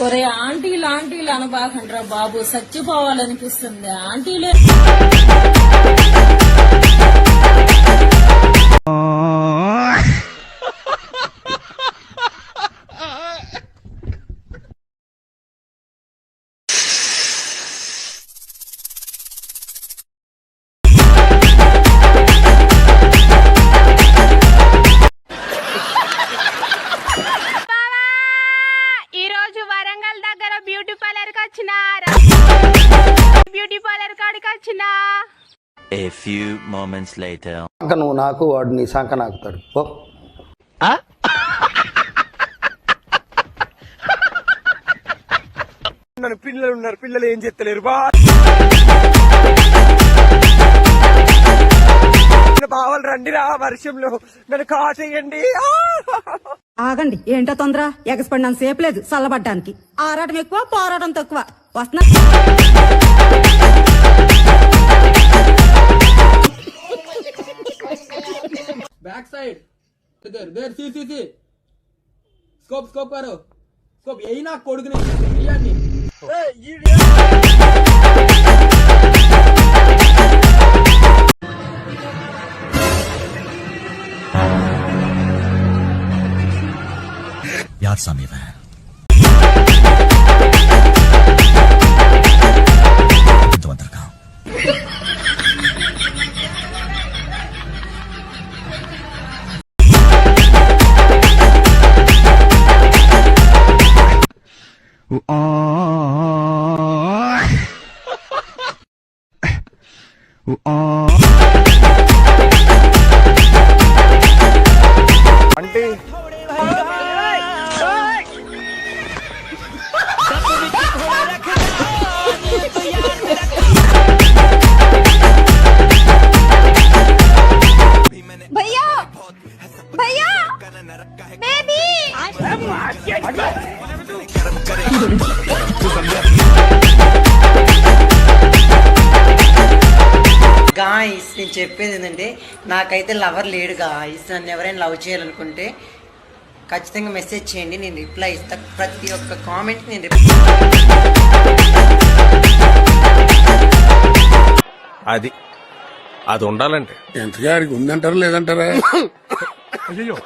ఒరే ఆంటీలు ఆంటీలు అనబాకండ్రా బాబు, చచ్చిపోవాలనిపిస్తుంది ఆంటీలే. A few moments later. నువ్వు నాకు వాడు నీ సంక నాకుతాడు. నన్ను పిల్లలు ఉన్నారు, పిల్లలు ఏం చెప్తలేరు బావలు రండి రా వర్షంలో నన్ను కాసేయండి. ఆగండి, ఏంటో తొందర? ఎగసిపడినంత సేపు లేదు చల్లబడ్డానికి. ఆరాటం ఎక్కువ, పోరాటం తక్కువ. వస్తున్నా. बैक साइड इधर इधर सी सी सी स्कोप स्कोप करो स्कोप यही ना कोड के नहीं याद समीर है तो अंदर का అంటే భయ్యా భయ్యా బేబీ గాయ్స్, నేను చెప్పేది ఏంటంటే నాకైతే లవర్ లేడు గాయ్స్. నన్ను ఎవరైనా లవ్ చేయాలనుకుంటే ఖచ్చితంగా మెసేజ్ చేయండి, నేను రిప్లై ఇస్తా. ప్రతి ఒక్క కామెంట్ నేను అది ఉండాలంటే ఎంతగాడికి ఉందంటారా లేదంటారా? అయ్యో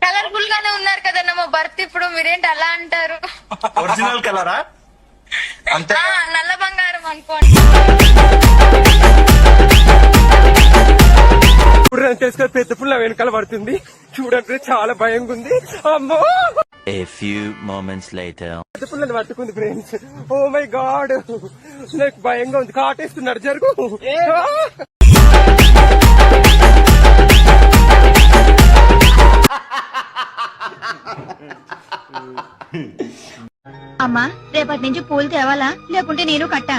కలర్ఫుల్ గానే ఉన్నారు కదన్న మా భర్త. ఇప్పుడు మీరేంటి అలా అంటారు? ఒరిజినల్ కలరా? అంతే, నల్ల బంగారం అనుకోండి. ఇప్పుడు నేను తెలుసుకొని పెద్ద పుల్ల వెనకాల పడుతుంది చూడండి, చాలా భయంగా ఉంది. అమ్మో, A few moments later. పెద్ద పుల్లని పట్టుకుంది ఫ్రెండ్స్. ఓ మై గాడ్, నాకు భయంగా ఉంది. కాటేస్తున్నాడు, జరుగు. అమ్మా, రేపటి నుంచి పూలు తేవాలా? లేకుంటే నేను కట్టా.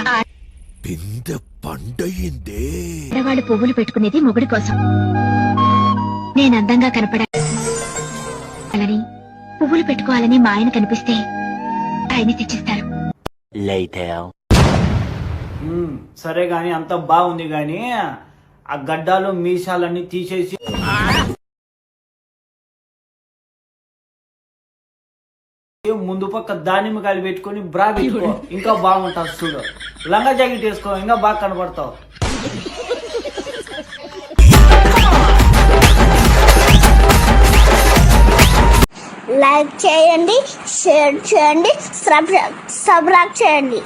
బింద పండయిందే. ఆడవాళ్ళు పువ్వులు పెట్టుకునేది మొగుడి కోసం. నేను అందంగా కనపడాలని పువ్వులు పెట్టుకోవాలని మా ఆయన కనిపిస్తే ఆయన తెచ్చిస్తారు. Later. సరే గాని అంత బాగుంది గాని ఆ గడ్డాలు మీసాలన్నీ తీసేసి ముందు పక్క దానిమ్మకాయలు పెట్టుకుని బ్రా పెట్టుకో, ఇంకా బాగుంటావు చూడు. లంగా జాకెట్ వేసుకో, ఇంకా బాగా కనబడతావు. లైక్ చేయండి, షేర్ చేయండి, సబ్స్క్రైబ్ చేయండి.